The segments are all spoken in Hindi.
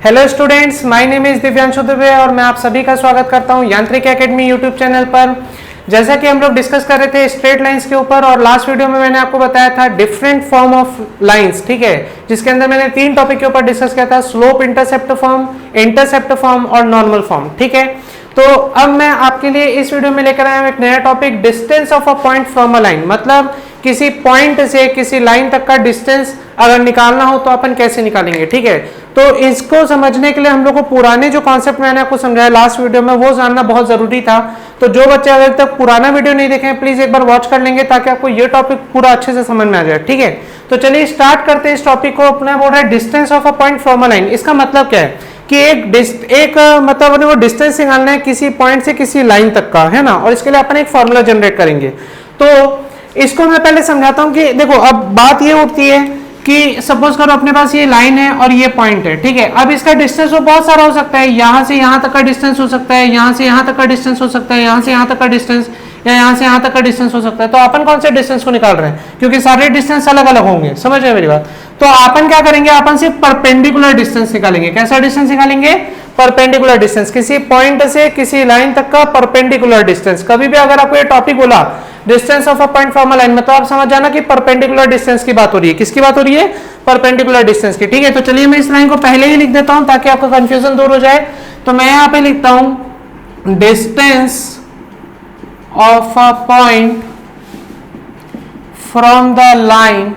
Hello students, my name is Divyanshu Dubey और मैं आप सभी का स्वागत करता हूं यांत्रिक एकेडमी यूट्यूब चैनल पर। जैसा कि हम लोग डिस्कस कर रहे थे स्ट्रेट लाइंस के ऊपर, और लास्ट वीडियो में मैंने आपको बताया था डिफरेंट फॉर्म ऑफ लाइंस, ठीक है, जिसके अंदर मैंने 3 टॉपिक के ऊपर डिस्कस किया था, स्लोप इंटरसेप्ट फॉर्म और नॉर्मल फॉर्म, ठीक है। तो अब मैं आपके लिए इस वीडियो में लेकर आया हूं एक नया topic, distance of a point from a line. मतलब किसी पॉइंट से किसी लाइन तक का डिस्टेंस अगर निकालना हो तो अपन कैसे निकालेंगे, ठीक है। तो इसको समझने के लिए हम लोग को पुराने जो कॉन्सेप्ट मैंने आपको समझाया लास्ट वीडियो में वो जानना बहुत जरूरी था। तो जो बच्चे अगर तक पुराना वीडियो नहीं देखे हैं प्लीज एक बार वॉच कर लेंगे ताकि आपको ये टॉपिक पूरा अच्छे से समझ में आ जाए, ठीक है। तो चलिए स्टार्ट करते हैं इस टॉपिक को। अपना बोल रहा है distance of a point from a line. इसका मतलब क्या है कि एक मतलब अपने को डिस्टेंस निकालना है किसी पॉइंट से किसी लाइन तक का, है ना। और इसके लिए अपन एक फॉर्मूला जनरेट करेंगे। तो इसको मैं पहले समझाता हूं कि देखो अब बात ये उठती है कि सपोज करो अपने पास ये लाइन है और ये पॉइंट है, ठीक है। अब इसका डिस्टेंस तो बहुत सारा हो सकता है, यहां से यहां तक का डिस्टेंस हो सकता है, यहां से यहां तक का डिस्टेंस हो सकता है, यहां से यहां तक का डिस्टेंस, या यहां से यहां तक का डिस्टेंस हो सकता है। तो अपन कौन से डिस्टेंस को निकाल रहे हैं, क्योंकि सारे डिस्टेंस अलग अलग होंगे, समझ रहे हैं मेरी बात। तो अपन क्या करेंगे, अपन सिर्फ परपेंडिकुलर डिस्टेंस निकालेंगे। कैसा डिस्टेंस निकालेंगे, परपेंडिकुलर डिस्टेंस, किसी पॉइंट से किसी लाइन तक का परपेंडिकुलर डिस्टेंस। कभी भी अगर आपको ये टॉपिक बोला distance of a point from a line, मतलब आप समझ जाना कि परपेंडिकुलर डिस्टेंस की बात हो रही है। किसकी बात हो रही है, परपेंडिकुलर डिस्टेंस की, ठीक है। तो चलिए मैं इस लाइन को पहले ही लिख देता हूं ताकि आपका कंफ्यूजन दूर हो जाए। तो मैं यहां पे लिखता हूं distance of a point from the line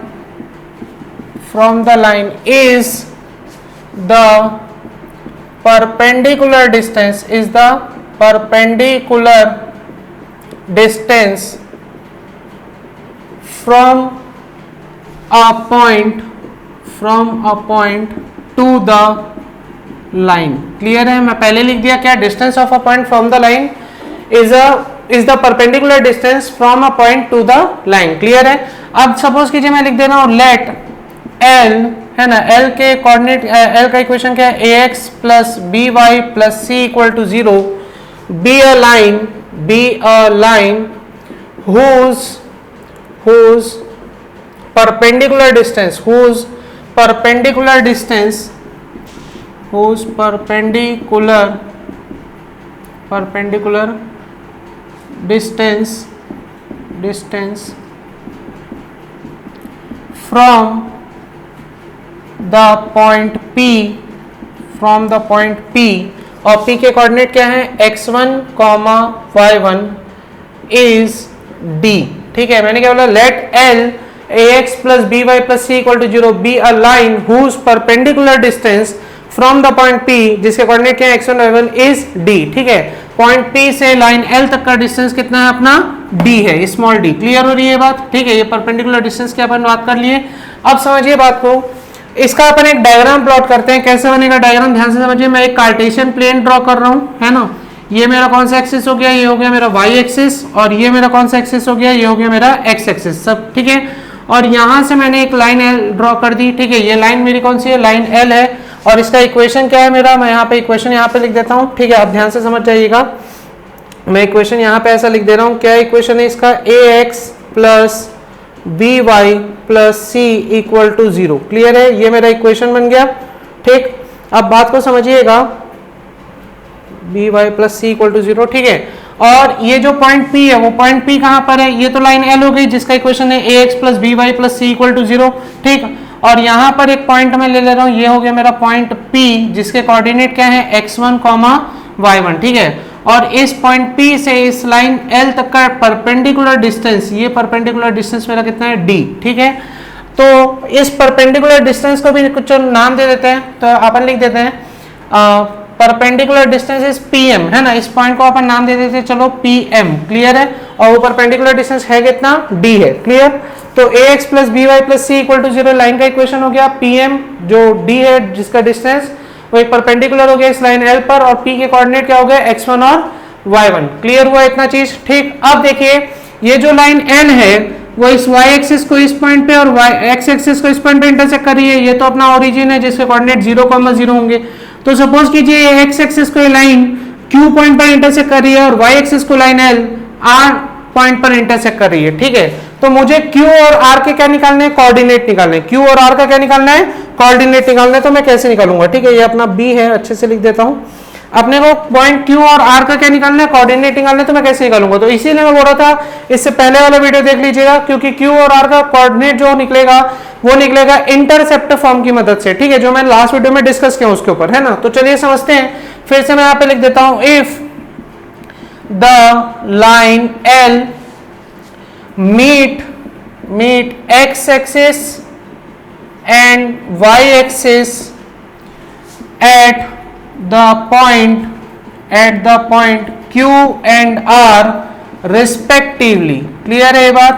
is the perpendicular distance from a point to the line। Clear है, मैं पहले लिख दिया क्या, distance of a point from the line is the perpendicular distance from a point to the line. Clear है। अब सपोज कीजिए मैं लिख दे रहा हूं लेट एल, है ना, एल के कोऑर्डिनेट, एल का इक्वेशन क्या है, a x plus B Y plus C equal to 0 be a line whose perpendicular distance from the point P, और P के कोऑर्डिनेट क्या है, x1, y1 इज D, ठीक है। मैंने क्या बोला, let L ax plus B Y plus C equal to 0 be a line whose perpendicular distance from the point P, जिसके कोऑर्डिनेट क्या है x1 y1 इज D, ठीक है। पॉइंट P से लाइन L तक का डिस्टेंस कितना है अपना, D है, स्मॉल d। क्लियर हो रही है बात, ठीक है। ये परपेंडिकुलर डिस्टेंस की अपन बात कर लिए। अब समझिए बात को, इसका अपन एक डायग्राम प्लॉट करते हैं। कैसे बनेगा डायग्राम, ध्यान से समझिए। मैं एक कार्टेशियन प्लेन ड्रॉ कर रहा हूं, है ना। ये मेरा कौन सा एक्सिस हो गया, ये हो गया मेरा वाई एक्सिस, और ये मेरा कौन सा एक्सिस हो गया, ये हो गया मेरा एक्स एक्सिस, सब ठीक है। और यहां से मैंने एक लाइन एल ड्रॉ कर दी, ठीक है। ये लाइन मेरी कौन सी है, लाइन एल है। और इसका इक्वेशन क्या है मेरा, मैं यहाँ पे इक्वेशन यहाँ पे लिख देता हूँ, ठीक है। आप ध्यान से समझ जाइएगा। मैं इक्वेशन यहाँ पे ऐसा लिख दे रहा हूँ, क्या इक्वेशन है इसका, a x plus B Y plus C equal to 0। Clear है, ये मेरा इक्वेशन बन गया, ठीक। अब बात को समझिएगा, B Y plus C equal to 0, ठीक है। और ये जो पॉइंट P है, वो पॉइंट P कहां पर है, ये तो लाइन L हो गई जिसका इक्वेशन है a x plus B Y plus C equal to 0, ठीक। और यहां पर एक पॉइंट मैं ले रहा हूं, ये हो गया मेरा पॉइंट P, जिसके कोऑर्डिनेट क्या है, x1, y1, ठीक है। और इस पॉइंट P से इस लाइन L तक का परपेंडिकुलर डिस्टेंस, ये परपेंडिकुलर डिस्टेंस मेरा कितना है, D, ठीक है। तो इस परपेंडिकुलर डिस्टेंस को भी कुछ नाम दे देते हैं। तो अपन लिख देते हैं परपेंडिकुलर डिस्टेंस इज PM, है ना। इस पॉइंट को अपन नाम दे देते हैं, चलो PM। क्लियर है। और वो परपेंडिकुलर डिस्टेंस है कितना, D है। क्लियर। तो ax plus B Y plus C equal to 0 line का इक्वेशन हो गया। PM जो D है जिसका डिस्टेंस, वो एक परपेंडिकुलर हो गया इस लाइन L पर, और P के कोऑर्डिनेट क्या हो गया, x1 और y1। क्लियर हुआ इतना चीज, ठीक। अब देखिए ये जो लाइन L है वो इस y एक्सिस को इस पॉइंट पे और x एक्सिस को इस पॉइंट पे इंटरसेक्ट कर रही है। ये तो अपना ओरिजिन है जिसके कोऑर्डिनेट 0,0 होंगे। तो सपोज कीजिए ये x एक्सिस को लाइन Q पॉइंट पर इंटरसेक्ट कर रही है और y एक्सिस को लाइन L R पॉइंट पर इंटरसेक्ट कर रही है, ठीक है। तो मुझे Q और R के क्या निकालने हैं, कोऑर्डिनेट निकालने हैं। Q और R का क्या निकालना है, कोऑर्डिनेट निकालना है। तो मैं कैसे निकालूंगा, ठीक है, ये अपना B है, अच्छे से लिख देता हूं। अपने को पॉइंट Q और R का क्या निकालना है, कोऑर्डिनेट निकालना है। तो मैं कैसे निकालूंगा, तो इसीलिए मैं बोल रहा था इससे पहले वाला वीडियो देख लीजिएगा, क्योंकि Q और R का कोऑर्डिनेट जो निकलेगा वो निकलेगा इंटरसेप्ट फॉर्म की मदद से, ठीक है, जो मैंने लास्ट वीडियो में डिस्कस किया उसके ऊपर, है ना। तो चलिए समझते हैं, फिर से मैं यहाँ पे लिख देता हूं, if the line L meet x axis and y axis at the point Q and R respectively। Clear है ये बात।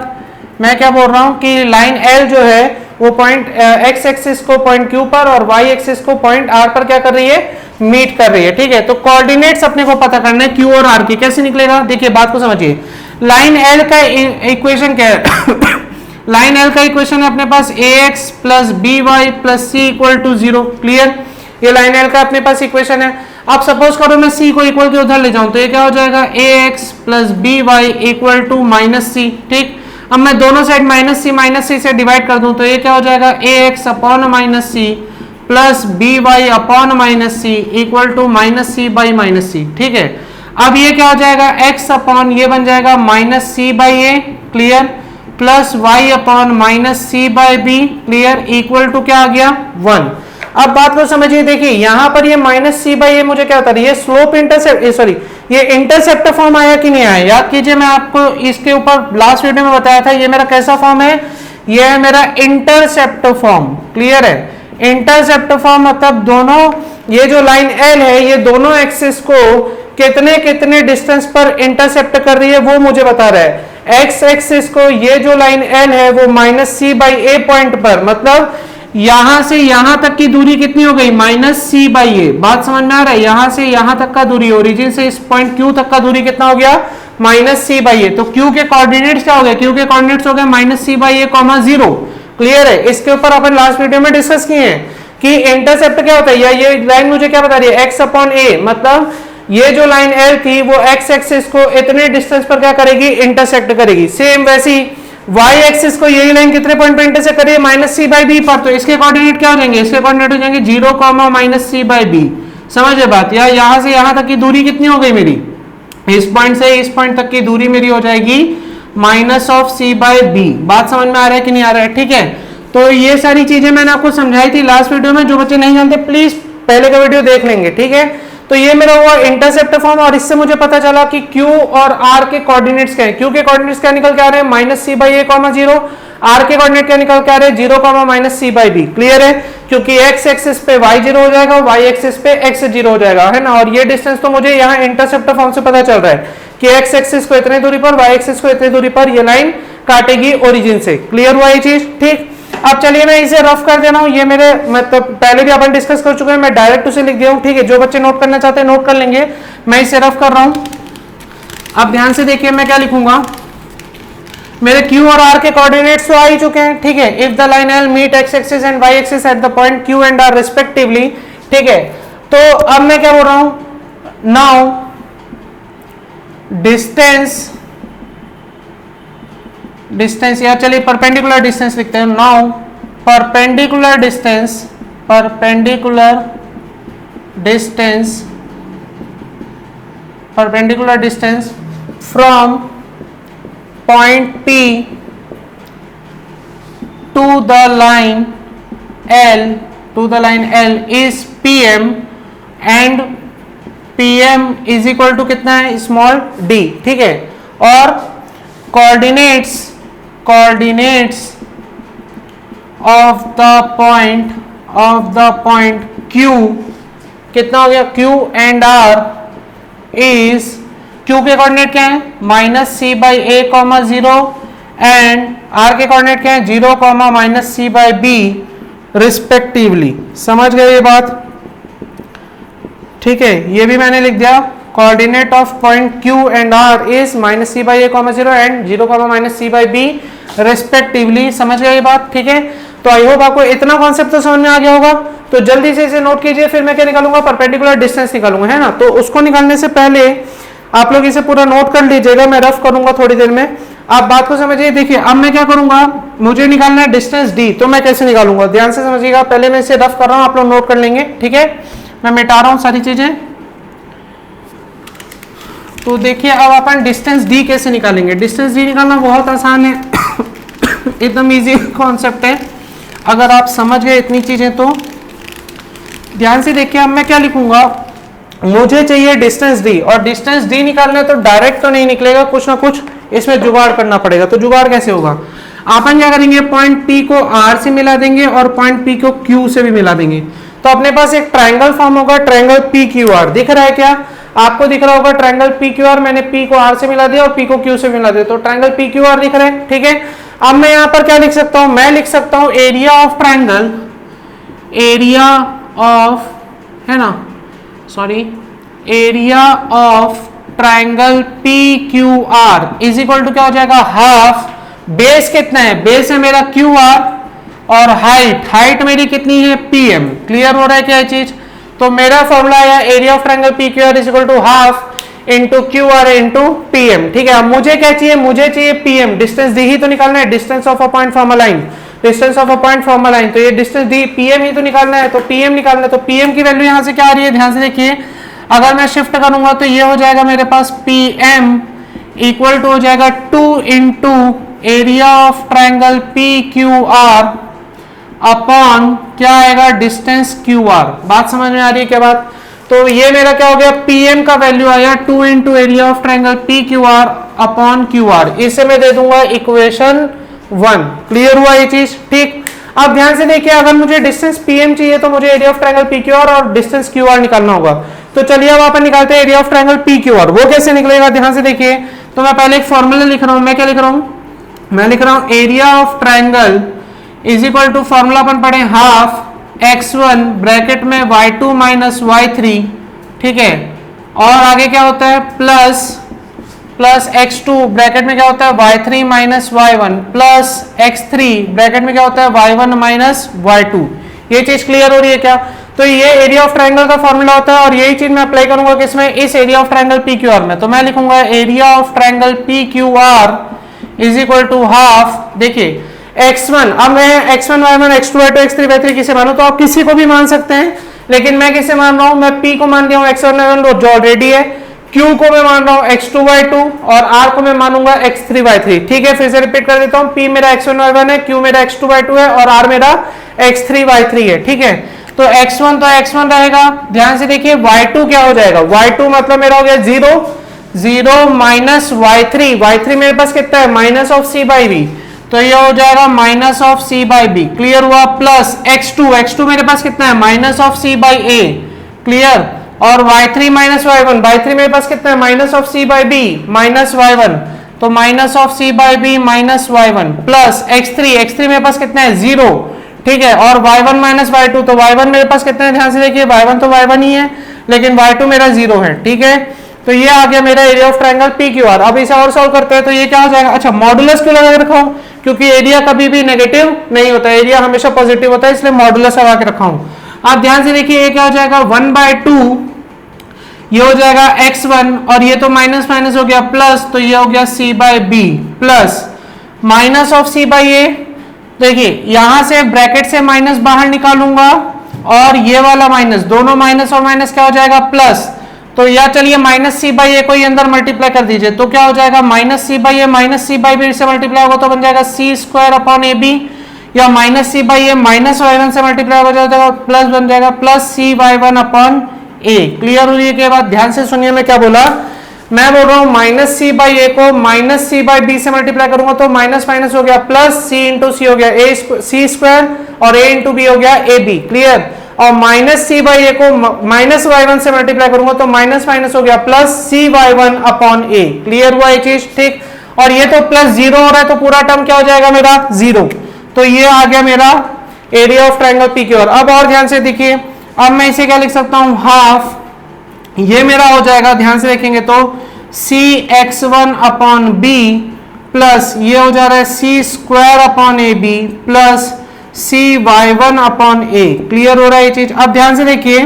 मैं क्या बोल रहा हूं कि लाइन L जो है वो पॉइंट x एक्सिस को पॉइंट Q पर और y एक्सिस को पॉइंट R पर क्या कर रही है, मीट कर रही है, ठीक है। तो कोऑर्डिनेट्स अपने को पता करना है Q और R की, कैसे निकलेगा, देखिए बात को समझिए। लाइन L का इक्वेशन क्या है लाइन L का इक्वेशन है अपने पास ax plus by plus c equal to 0। Clear, ये लाइन L का अपने पास इक्वेशन है। अब सपोज करो मैं c को इक्वल के उधर ले जाऊं, तो ये क्या हो जाएगा, ax plus by equal to minus c, ठीक। अब मैं दोनों साइड माइनस सी से डिवाइड कर दूं, तो ये क्या हो जाएगा, ax upon minus c plus by upon minus c equal to minus C by minus c, ठीक है। अब ये क्या हो जाएगा, x अपॉन ये बन जाएगा minus C by A, clear, plus y upon minus C by B, clear, equal to क्या आ गया, 1। अब बात को समझिए, देखिए यहां पर ये माइनस सी बाई ए मुझे क्या बता रही है, स्लोप इंटरसेप्ट, सॉरी ये इंटरसेप्ट फॉर्म आया कि नहीं आया, याद कीजिए मैं आपको इसके ऊपर लास्ट वीडियो में बताया था, ये मेरा कैसा फॉर्म है, ये है मेरा इंटरसेप्ट फॉर्म। क्लियर है, इंटरसेप्ट फॉर्म मतलब दोनों, ये जो लाइन L है ये दोनों एक्सिस को कितने कितने डिस्टेंस पर इंटरसेप्ट कर रही है वो मुझे बता रहा है। एक्स एक्सिस को ये जो लाइन L है वो minus C by A point पर, मतलब यहां से यहां तक की दूरी कितनी हो गई, माइनस सी बाई ए। बात समझ में आ रहा है, यहां से यहां तक का दूरी, ओरिजिन से इस पॉइंट Q तक का दूरी कितना हो गया, माइनस सी बाई ए। तो Q के कोऑर्डिनेट्स क्या हो गए, Q के कोऑर्डिनेट्स हो गए minus C by A comma 0। Clear है, इसके ऊपर अपन लास्ट वीडियो में डिस्कस किए हैं कि इंटरसेप्ट क्या होता है, या ये लाइन मुझे क्या बता रही है, एक्स अपॉन ए, मतलब ये जो लाइन L थी वो एक्स एक्सिस को इतने डिस्टेंस पर क्या करेगी, इंटरसेक्ट करेगी। सेम वैसी y एक्सिस को यही लाइन कितने पॉइंट पर इंटरसेक्ट करेगी, माइनस सी बाई बी पर। तो इसके कोऑर्डिनेट क्या हो जाएंगे, इसके कोऑर्डिनेट हो जाएंगे 0 comma minus C by B. समझे बात, या यहां से यहां तक की दूरी कितनी हो गई मेरी, इस पॉइंट से इस पॉइंट तक की दूरी मेरी हो जाएगी minus of C by B. बात समझ में आ रहा है कि नहीं आ रहा है, ठीक है। तो ये सारी चीजें मैंने आपको समझाई थी लास्ट वीडियो में, जो बच्चे नहीं जानते प्लीज पहले का वीडियो देख लेंगे, ठीक है। तो ये मेरा हुआ इंटरसेप्ट फॉर्म, और इससे मुझे पता चला कि Q और R के कोऑर्डिनेट्स क्या है। Q के कोऑर्डिनेट्स क्या निकल के आ रहे हैं, minus C by A comma 0। R के कोऑर्डिनेट क्या निकल के आ रहे हैं, 0 comma minus C by B. Clear है, क्योंकि x एक्सिस पे y 0 हो जाएगा, y एक्सिस पे x 0 हो जाएगा, है ना। और ये डिस्टेंस तो मुझे यहाँ इंटरसेप्ट फॉर्म से पता चल रहा है कि x एक्सिस को इतने दूरी पर, y एक्सिस को इतनी दूरी पर ये लाइन काटेगी ओरिजिन से। क्लियर हुआ ये चीज, ठीक। अब चलिए मैं इसे रफ कर दे रहा हूं, ये मेरे मतलब पहले भी अपन डिस्कस कर चुके हैं, मैं डायरेक्ट उसे लिख दिया हूं, ठीक है। जो बच्चे नोट करना चाहते हैं नोट कर लेंगे, मैं इसे रफ कर रहा हूं। अब ध्यान से देखिए मैं क्या लिखूंगा, मेरे Q और R के कोऑर्डिनेट्स तो आ ही चुके हैं, ठीक है। If the line L meet x axis and y axis at the point Q and R respectively, ठीक है। तो अब मैं क्या बोल रहा हूं, नाउ डिस्टेंस या चलिए परपेंडिकुलर डिस्टेंस लिखते हैं। Now perpendicular distance from point P to the line L is PM and PM is equal to कितना है, स्मॉल d, ठीक है। और coordinates of the point Q कितना हो गया, Q and R is, Q के कोऑर्डिनेट क्या है, minus C by A comma 0 and R के कोऑर्डिनेट क्या है, 0 comma minus C by B respectively. समझ गए ये बात, ठीक है। ये भी मैंने लिख दिया, coordinate of point Q and R is minus C by A comma 0 and 0 comma minus C by B respectively. समझ गए ये बात, ठीक है। तो आई होप आपको इतना कॉन्सेप्ट तो समझ में आ गया होगा। तो जल्दी से इसे नोट कीजिए, फिर मैं क्या निकालूंगा, परपेंडिकुलर डिस्टेंस निकालूंगा, है ना। तो उसको निकालने से पहले आप लोग इसे पूरा नोट कर लीजिएगा, मैं रफ करूंगा थोड़ी देर में। आप बात को समझिए। देखिए अब मैं क्या करूंगा, मुझे निकालना है डिस्टेंस डी, तो मैं कैसे निकालूंगा, ध्यान से समझिएगा। पहले मैं इसे रफ कर रहा हूं, आप लोग नोट कर लेंगे, ठीक है। मैं मिटा रहा हूं सारी चीजें। तो देखिए अब अपन डिस्टेंस डी कैसे निकालेंगे। डिस्टेंस डी निकालना बहुत आसान है एकदम इजी कॉन्सेप्ट है, अगर आप समझ गए इतनी चीजें तो। ध्यान से देखिए अब मैं क्या लिखूंगा, मुझे चाहिए डिस्टेंस डी, और डिस्टेंस डी निकालना है तो डायरेक्ट तो नहीं निकलेगा, कुछ ना कुछ इसमें जुगाड़ करना पड़ेगा। तो जुगाड़ कैसे होगा, अपन क्या करेंगे, पॉइंट पी को आर से मिला देंगे और पॉइंट पी को क्यू से भी मिला देंगे। तो अपने पास एक ट्रायंगल फॉर्म होगा, ट्रायंगल पी क्यू आर। दिख रहा है क्या आपको, दिख रहा होगा ट्रायंगल पी क्यू आर। मैंने पी को आर से मिला दिया और पी को क्यू से मिला दिया, तो ट्रायंगल पी क्यू आर दिख रहा है, ठीक है। अब मैं यहां पर क्या लिख सकता हूं, मैं लिख सकता हूं area of triangle, area of, है ना, sorry, area of triangle P Q R is equal to क्या हो जाएगा, हाफ, बेस कितना है, बेस है मेरा क्यू आर, और हाइट मेरी कितनी है, पीएम। क्लियर हो रहा है क्या ये चीज। तो मेरा फॉर्मूला है area of triangle P Q R is equal to half into Q R into PM, ठीक है। अब मुझे क्या चाहिए, मुझे चाहिए पीएम, डिस्टेंस डी ही तो निकालना है, distance of a point from a line, distance of a point from a line. तो ये डिस्टेंस डी पीएम ही तो निकालना है, तो पीएम निकालना है। तो पीएम की वैल्यू यहां से क्या आ रही है, ध्यान से देखिए। अगर मैं शिफ्ट करूंगा तो ये हो जाएगा मेरे पास पीएम इक्वल टू हो जाएगा 2 into area of triangle P Q R upon क्या आएगा, डिस्टेंस क्यू आर। बात समझ में आ रही है क्या बात। तो ये मेरा क्या हो गया, पीएम का वैल्यू आया 2 into area of triangle P Q R upon Q R. इसे मैं दे दूंगा इक्वेशन 1। क्लियर हुआ ये चीज, ठीक। अब ध्यान से देखिए, अगर मुझे डिस्टेंस पीएम चाहिए तो मुझे area of triangle P Q R और डिस्टेंस क्यू आर निकालना होगा। तो चलिए अब अपन निकालते हैं area of triangle P Q R. वो कैसे निकलेगा, ध्यान से देखिए। तो मैं पहले एक फॉर्मूला लिख रहा हूं, मैं क्या लिख रहा हूं, मैं लिख रहा हूं area of triangle is equal to, formula अपन पढ़े, हाफ x1 ब्रैकेट में y2 माइनस y3, ठीक है, और आगे क्या होता है प्लस x2 ब्रैकेट में क्या होता है y3 minus y1 plus x3 bracket में क्या होता है y1 माइनस y2। ये चीज क्लियर हो रही है क्या। तो ये एरिया ऑफ ट्रायंगल का फॉर्मूला होता है और यही चीज मैं अप्लाई करूंगा किसमें, इस area of triangle P Q R में। तो मैं लिखूंगा area of triangle P Q R is equal to half, देखिए x1, अब मैं x1 y1 x2 y2 x3 y3 किसे मानूं, तो आप किसी को भी मान सकते हैं, लेकिन मैं किसे मान रहा हूं, मैं p को मान दिया हूं x1 y1 जो ऑलरेडी है, q को मैं मान रहा हूं x2 y2 और r को मैं मानूंगा x3 y3, ठीक है। फिर से रिपीट कर देता हूं, p मेरा x1 y1 है, q मेरा x2 y2 है और r मेरा x3 y3 है, ठीक है। तो x1 तो x1 रहेगा, ध्यान से देखिए। y2 क्या हो जाएगा, y2 मतलब मेरा हो गया 0 माइनस y3 मेरे पास कितना है, minus of c by b, तो ये हो जाएगा minus of C by B. Clear हुआ। प्लस x2 मेरे पास कितना है, minus of C by A. Clear. और y3 माइनस y1, y3 मेरे पास कितना है, minus of C by b minus y1, तो minus of C by b minus y1 plus x3 मेरे पास कितना है, 0, ठीक है। और y1 माइनस y2, तो y1 मेरे पास कितना है, ध्यान से देखिए, y1 तो y1 ही है, लेकिन y2 मेरा 0 है, ठीक है। तो ये आ गया मेरा area of triangle P Q R. अब इसे और सॉल्व करते हैं तो ये क्या हो जाएगा, अच्छा मॉडुलस क्यों लगा के रखा हूं, क्योंकि एरिया कभी भी नेगेटिव नहीं होता है, एरिया हमेशा पॉजिटिव होता है, इसलिए मॉडुलस लगा के रखा हूं। आप ध्यान से देखिए, ये क्या हो जाएगा 1/2, ये हो जाएगा x1 और ये तो माइनस माइनस हो गया प्लस, तो ये हो गया c by b plus minus of c by a. देखिए यहां से ब्रैकेट से माइनस बाहर निकालूंगा और ये वाला माइनस, दोनों माइनस और माइनस क्या हो जाएगा प्लस, तो या चलिए माइनस सी बाई ए को ही अंदर मल्टीप्लाई कर दीजिए, तो क्या हो जाएगा minus C by a, minus C by b से मल्टीप्लाई होगा तो बन जाएगा c square upon a b, या minus C by a minus y1 से मल्टीप्लाई हो जाएगा प्लस बन जाएगा plus c y1 upon a. Clear हुई के बाद ध्यान से सुनिए मैं क्या बोला, मैं बोल रहा हूं माइनस सी बाई ए को माइनस सी बाई बी से मल्टीप्लाई करूंगा तो माइनस माइनस हो गया प्लस सी इंटू सी हो गया ए सी स्क्वायर और ए इंटू बी हो गया ए बी। क्लियर। और माइनस सी बाई ए को माइनस y1 से मल्टीप्लाई करूंगा तो माइनस माइनस हो गया plus c y1 upon a. Clear हुआ ये चीज, ठीक। और ये तो प्लस 0 हो रहा है तो पूरा टर्म क्या हो जाएगा मेरा 0, तो ये आ गया मेरा area of triangle P Q R. अब और ध्यान से देखिए, अब मैं इसे क्या लिख सकता हूं, हाफ, ये मेरा हो जाएगा, ध्यान से देखेंगे तो सी x1 अपॉन बी प्लस ये हो जा रहा है c square upon a b plus c y1 upon a. Clear हो रहा है ये चीज। अब ध्यान से देखिए,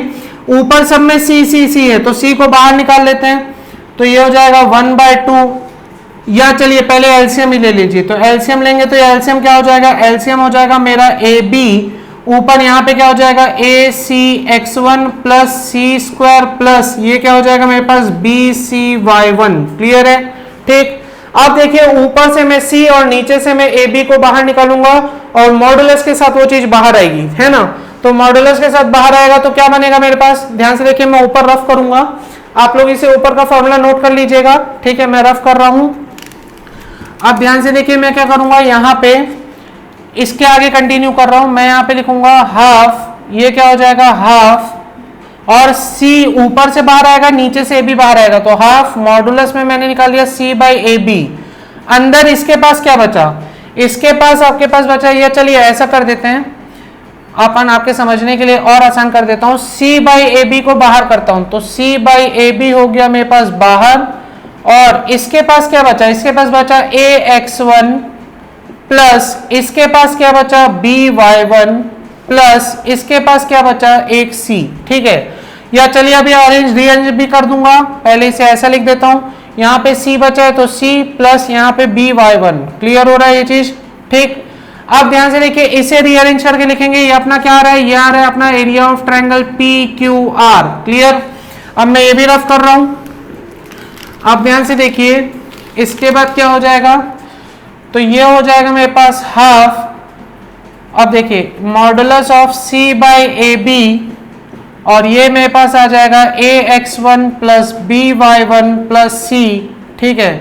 ऊपर सब में सी है तो सी को बाहर निकाल लेते हैं, तो ये हो जाएगा 1/2 या चलिए पहले एलसीएम ही ले लीजिए, तो एलसीएम लेंगे तो एलसीएम क्या हो जाएगा, एलसीएम हो जाएगा मेरा ए बी, ऊपर यहाँ पे क्या हो जाएगा a c x one plus c square plus ये क्या हो जाएगा मेरे पास b c y one. Clear है, ठीक। अब देखिए ऊपर से मैं सी और नीचे से मैं ए बी को बाहर निकालूंगा और मॉडुलस के साथ वो चीज बाहर आएगी, है ना। तो मॉडुलस के साथ बाहर आएगा तो क्या बनेगा मेरे पास, ध्यान से देखिए मैं ऊपर रफ करूंगा, आप लोग इसे ऊपर का फॉर्मूला नोट कर लीजिएगा, ठीक है। मैं रफ कर रहा हूं, अब ध्यान से देखिए मैं क्या करूंगा, यहाँ पे इसके आगे कंटिन्यू कर रहा हूं, मैं यहाँ पे लिखूंगा हाफ, ये क्या हो जाएगा हाफ, और c ऊपर से बाहर आएगा नीचे से a b बाहर आएगा, तो हाफ मॉडुलस में मैंने निकाल लिया c बाई ए बी। अंदर इसके पास क्या बचा, इसके पास आपके पास बचा ये, चलिए ऐसा कर देते हैं अपन आपके समझने के लिए और आसान कर देता हूं, c बाई ए बी को बाहर करता हूं, तो c बाई ए बी हो गया मेरे पास बाहर, और इसके पास क्या बचा, इसके पास बचा a एक्स वन प्लस इसके पास क्या बचा बी वाई वन प्लस इसके पास क्या बचा एक c, ठीक है। या चलिए अभी अरेंज रीअरेंज भी कर दूंगा, पहले इसे ऐसा लिख देता हूं, यहाँ पे c बचा है तो c प्लस यहाँ पे बी वाई वन। क्लियर हो रहा है ये चीज, ठीक। अब ध्यान से देखिए इसे रीअरेंज करके लिखेंगे, ये अपना क्या आ रहा है, ये आ रहा है अपना area of triangle P Q R. Clear, अब मैं ये भी रफ कर रहा हूं, अब ध्यान से देखिए इसके बाद क्या हो जाएगा, तो ये हो जाएगा मेरे पास हाफ, अब देखिए modulus of c by a b, और ये मेरे पास आ जाएगा a x one plus B y one plus c, ठीक है,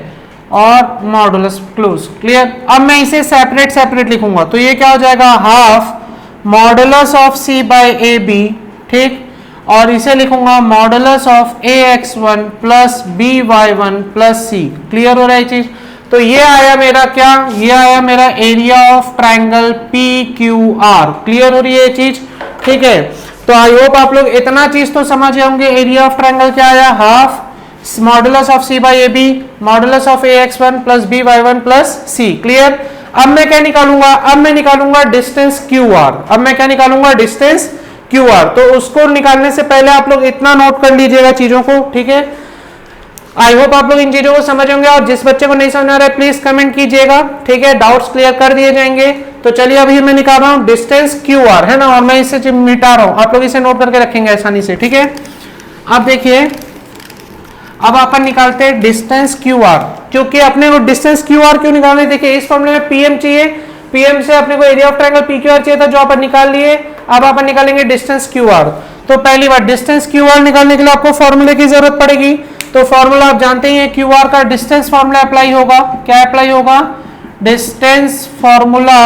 और मॉडुलस क्लोज। क्लियर, अब मैं इसे सेपरेट सेपरेट लिखूंगा, तो ये क्या हो जाएगा half modulus of c by a b, ठीक, और इसे लिखूंगा modulus of a x one plus B y one plus c. Clear हो रहा है ये चीज, तो ये आया मेरा क्या, ये आया मेरा area of triangle P Q R. Clear हो रही है ये चीज, ठीक है। तो आई होप आप लोग इतना चीज तो समझ गए होंगे, एरिया ऑफ ट्रायंगल क्या आया half modulus of c by a b modulus of a x one plus B y one plus c. Clear, अब मैं क्या निकालूंगा, अब मैं निकालूंगा डिस्टेंस क्यू आर, अब मैं क्या निकालूंगा डिस्टेंस क्यू आर। तो उसको निकालने से पहले आप लोग इतना नोट कर लीजिएगा चीजों को, ठीक है। आई होप आप लोग इन चीजों को समझ होंगे, और जिस बच्चे को नहीं समझ आ रहा है प्लीज कमेंट कीजिएगा, ठीक है, डाउट्स क्लियर कर दिए जाएंगे। तो चलिए अभी मैं निकाल रहा हूँ डिस्टेंस क्यू आर, है ना, और मैं इसे मिटा रहा हूँ, आप लोग इसे नोट करके रखेंगे आसानी से, ठीक है। अब देखिए अब अपन निकालते हैं डिस्टेंस क्यू आर, क्योंकि अपने को डिस्टेंस क्यू आर क्यों निकालना है, देखिए इस फॉर्मूले में पीएम चाहिए, पीएम से अपने को area of triangle P Q R चाहिए था, जो अपन निकाल लिए। अब अपन निकालेंगे डिस्टेंस क्यू आर। तो पहली बार डिस्टेंस क्यू आर निकालने के लिए आपको फॉर्मूले की जरूरत पड़ेगी, तो फॉर्मूला आप जानते ही हैं, क्यू आर का डिस्टेंस फॉर्मूला अप्लाई होगा, क्या अप्लाई होगा डिस्टेंस फॉर्मूला।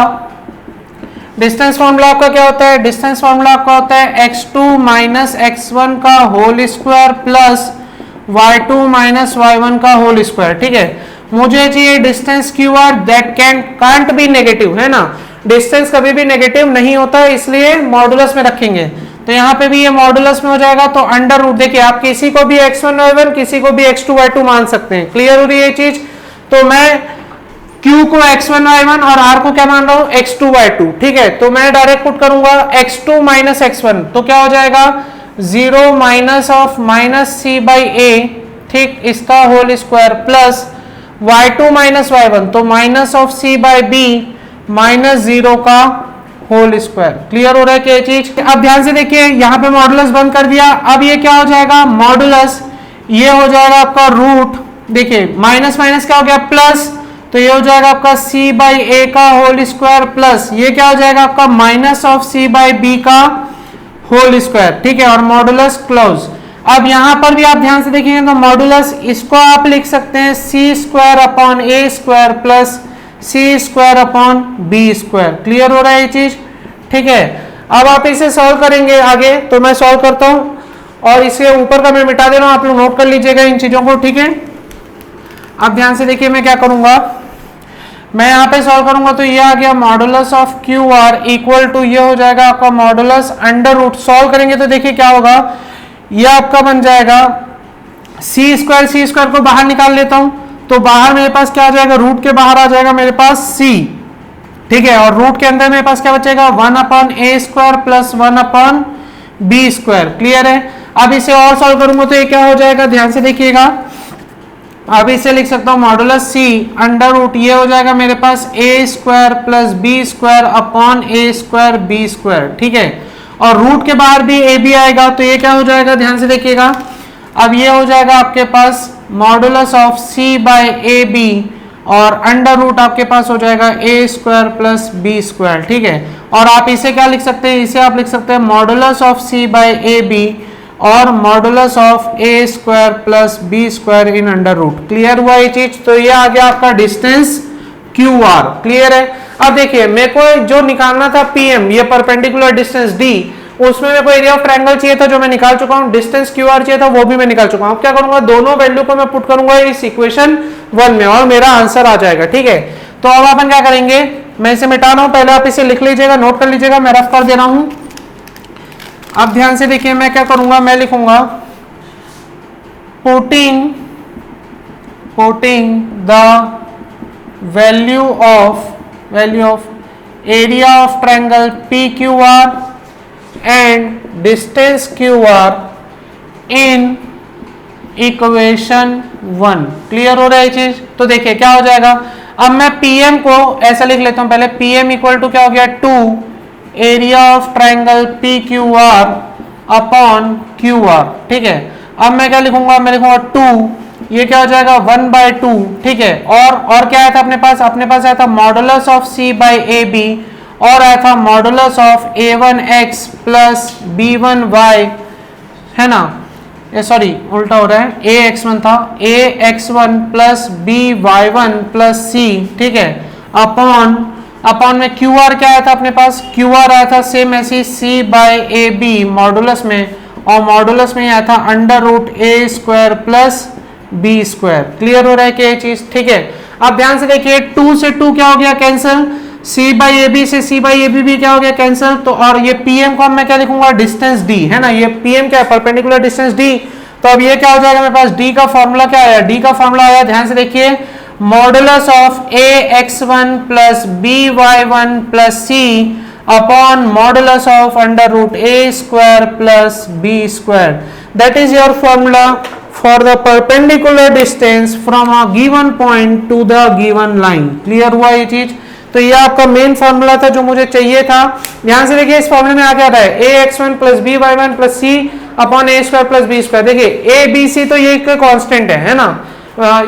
डिस्टेंस फॉर्मूला आपका क्या होता है, डिस्टेंस फॉर्मूला आपका होता है x2 माइनस x1 का whole square plus y2 minus y1 का होल स्क्वायर, ठीक है। मुझे चाहिए distance q are that can't be negative, है ना, डिस्टेंस कभी भी नेगेटिव नहीं होता है, इसलिए मॉडुलस में रखेंगे। तो यहाँ पे भी ये मॉडुलस में हो जाएगा, तो अंडर रूट, देखिए आप किसी को भी x1 y1 किसी को भी x2 y2 मान सकते हैं। क्लियर हो रही है ये चीज, तो मैं q को x1 y1 और r को क्या मान रहा हूँ x2 y2, ठीक है। तो मैं डायरेक्ट पुट करूंगा x2 माइनस x1, तो क्या हो जाएगा 0 minus of minus c by a, ठीक, इसका whole square plus y2 minus y1, तो minus of c by b minus 0 का होल स्क्वायर। क्लियर हो रहा है क्या चीज। अब ध्यान से देखिए यहाँ पे मॉडुलस बंद कर दिया, अब ये क्या हो जाएगा मॉडुलस, ये हो जाएगा आपका रूट, देखिए माइनस माइनस क्या हो गया प्लस, तो ये हो जाएगा आपका c बाई ए का होल स्क्वायर प्लस ये क्या हो जाएगा आपका minus of c by b का होल स्क्वायर, ठीक है, और मॉडुलस क्लोज। अब यहां पर भी आप ध्यान से देखेंगे तो मॉडुलस इसको आप लिख सकते हैं c square upon a square plus c square upon b square. Clear हो रहा है ये चीज, ठीक है। अब आप इसे सॉल्व करेंगे आगे, तो मैं सॉल्व करता हूं और इसे ऊपर का मैं मिटा दे रहा हूं, आप लोग नोट कर लीजिएगा इन चीजों को, ठीक है। अब ध्यान से देखिए मैं क्या करूंगा, मैं यहाँ पे सॉल्व करूंगा तो ये आ गया modulus of q r equal to ये हो जाएगा आपका मॉडुलस अंडर रूट, सॉल्व करेंगे तो देखिए क्या होगा, ये आपका बन जाएगा सी स्क्वायर को बाहर निकाल लेता हूं, तो बाहर मेरे पास क्या आ जाएगा, रूट के बाहर आ जाएगा मेरे पास c, ठीक है, और रूट के अंदर मेरे पास क्या बचेगा 1 upon a square plus 1 upon b square. Clear है। अब इसे और सॉल्व करूंगा तो ये क्या हो जाएगा, ध्यान से देखिएगा, अब इसे लिख सकता हूँ मॉडुलस सी अंडर रूट, ये हो जाएगा मेरे पास a square plus b square upon a square b square, ठीक है। और रूट के बाहर भी ए बी आएगा, तो ये क्या हो जाएगा, ध्यान से देखिएगा। अब ये हो जाएगा आपके पास modulus of c by a b, और अंडर रूट आपके पास हो जाएगा a square plus b square, ठीक है। और आप इसे क्या लिख सकते हैं, इसे आप लिख सकते हैं modulus of c by a b और modulus of a square plus b square in under root. Clear हुआ ये चीज? तो ये आ गया आपका डिस्टेंस क्यू आर। क्लियर है? अब देखिए मेरे को जो निकालना था पीएम, ये परपेंडिकुलर डिस्टेंस डी, उसमें मेरे को एरिया ऑफ ट्रायंगल चाहिए था जो मैं निकाल चुका हूं, डिस्टेंस क्यू आर चाहिए था वो भी मैं निकाल चुका हूं। अब क्या करूंगा, दोनों वैल्यू को मैं पुट करूंगा इस इक्वेशन 1 में और मेरा आंसर आ जाएगा, ठीक है। तो अब अपन क्या करेंगे, मैं इसे मिटा रहा हूं, पहले आप इसे लिख लीजिएगा, नोट कर लीजिएगा, मैं रफ कर दे रहा हूं। अब ध्यान से देखिए मैं क्या करूंगा, मैं लिखूंगा putting the value of area of triangle P Q r and distance q r in equation 1। Clear हो रहा है ये चीज? तो देखिए क्या हो जाएगा, अब मैं पीएम को ऐसा लिख लेता हूं पहले, पीएम इक्वल टू क्या हो गया, 2 area of triangle P Q R upon Q R, ठीक है। अब मैं क्या लिखूंगा, मैं लिखूंगा 2, ये क्या हो जाएगा 1/2, ठीक है। और क्या आया था अपने पास आया था modulus of c by a b, और आया था modulus of a1x plus b1y, है ना, ये सॉरी उल्टा हो रहा है, ax1 था, ax1 plus by1 plus c, ठीक है, अपॉन में क्यू आर क्या आया था अपने पास, क्यू आर आया था सेम ऐसी c by a b modulus में, और मॉडुलस में आया था under root a square plus b square. Clear हो रहा है कि ये चीज, ठीक है। अब ध्यान से देखिए 2 से 2 क्या हो गया cancel, c by a b से c बाई ए बी भी क्या हो गया कैंसिल, तो और ये pm को मैं क्या लिखूंगा, डिस्टेंस d, है ना, ये pm क्या है, परपेंडिकुलर डिस्टेंस d। तो अब ये क्या हो जाएगा मेरे पास, d का फॉर्मूला क्या आया, d का फॉर्मूला आया, ध्यान से देखिए, modulus of ax1 plus by1 plus c upon modulus of under root a square plus b square, that is your formula for the perpendicular distance from a given point to the given line. Clear हुआ ये चीज? तो ये आपका मेन फॉर्मूला था जो मुझे चाहिए था। ध्यान से देखिए इस फॉर्मूले में आ क्या रहा है, ax1 plus by1 plus c upon a square plus b square. देखिए a b c तो ये एक कांस्टेंट है ना,